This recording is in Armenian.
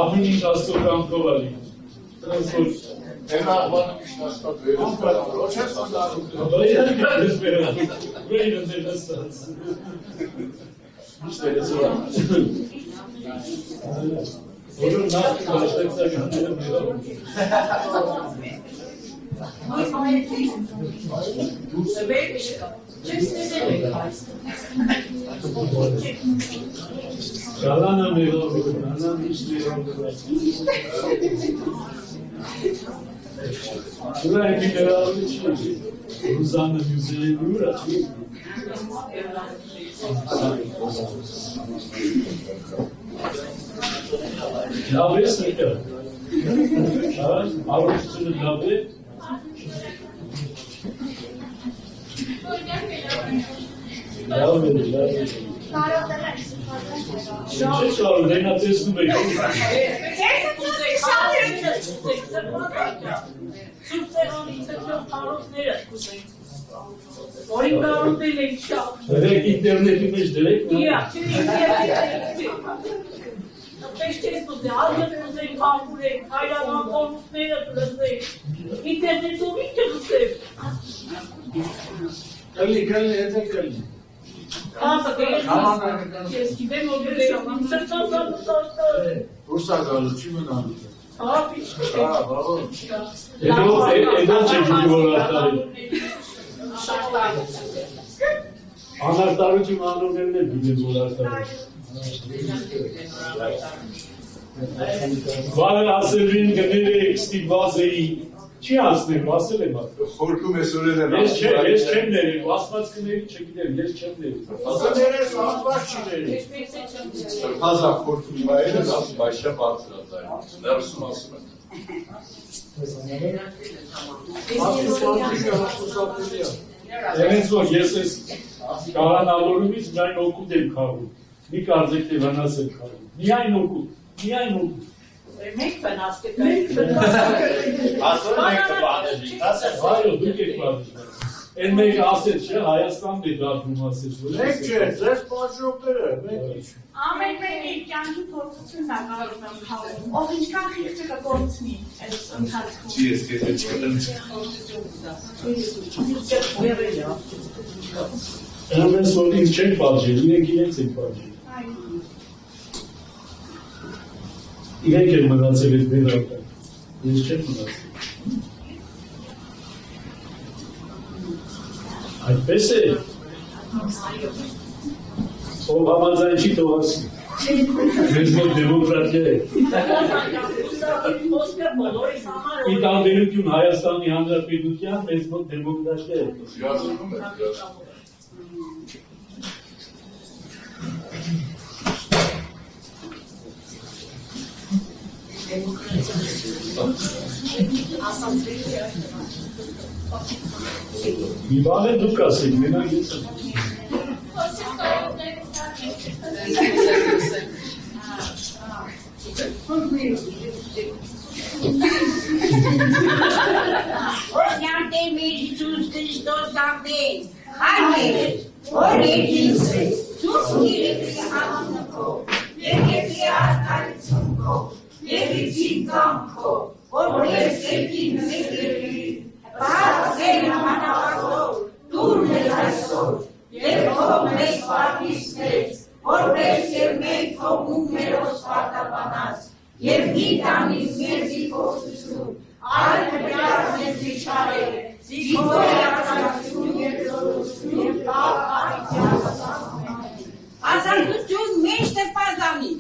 Ամինին աստոր կամ կովալի։ Են աղվան միշնաստատ վերս կրան, ոչ ես անդարում։ Վեյնը ներաստած։ Միշտ էր ես ուղան։ Որոն նախ բաշտեքսականները մերում։ Գալանա մերում, անա միշտ մերում։ Ուրա եկի ներալու չի, Ռուզանը մյուզելի ուրա չի։ Լավ ես նեկը, առողջությունը լավ է։ Լավ է, լավ է։ Ինչ կարող դենա տեսնում եք։ Որին կարոտել ենք շատ։ Դրեք ինտերնետի մեջ դրեք։ Պետք է ստուգել, ալյոտ ուզենք, համուրենք, հայրանախորհուրդները լսենք, ինտերնետում ինչ լսենք։ Կլի, եթե կլի։ Ես գիտեմ, որ եմ Ռուսա գալու, չի մնալու։ բավոն։ Էդոն չեք որ արտարի։ Անարտարություն անողներն էլ գիտեն որ արտարի։ Վարը ասելին գները ստիպված էի, չի ասնեմ, ասել եմ ատը։ Խորքում ես օրել եմ։ Ես չեմ ների, ասված կների չգիտեմ, ես չեմ ների։ Ասաներես ասված չի ների։ Հազա խորքում բայել եմ, բայշա բարձրազայ։ Ներսում ասում եմ։ Հենց որ ես ես կարանալորումից միայն օգուտ եմ խաղում, մի կարծեք թե վնաս եմ խաղում, միայն օգուտ, միայն օգուտ։ Մենք վնաս կտայք։ Ասում ենք կպատեժիկ, Այո, դուք եք պատժում։ Են մեկ ասեց չէ, Հայաստանն է դարձում ասեց, որ Մենք չէ, ձեզ պատժողները, մենք ինչ։ Ամեն մեկի կյանքի փորձությունն է կարող եմ խաղում, ով ինչքան խիղճը կկործնի այս ընթացքում։ Չի ես կետը չկտեմ։ Այնպես որ ինձ չեն պատժել, իրենք իրենց են պատժել։ Իրենք են մնացել այդ բերակը, ես չեմ մնացել։ Այդպես է։ Ով համաձայն չի թող ասի։ Մեզ մոտ դեմոկրատիա է։ Ի տարբերություն Հայաստանի Հանրապետության, մեզ մոտ դեմոկրատիա է։ Յազվում է, Մի բան է դուք ասեք, մենակ ես եմ։ Օրհնյալ Տեր մեր Հիսուս Քրիստոս ամեն, հայր, որ երկինս է, դուք իրեկի անունքով, երկի արդարությունքով, երկի կամքով, որ ես երկինս է երկի, բացել նմանավազով, դուր մեզ այսօր, երկով մեզ պարվիսներ, որպես և մենք հոգում մերոս պարտաբանած, և մի տանից մեզի կործություն, այլ հրյազ մեզի չարել, զիքոր արտարություն և զորություն և լավ արիթյալ ազատություն մեջ տեպազանի,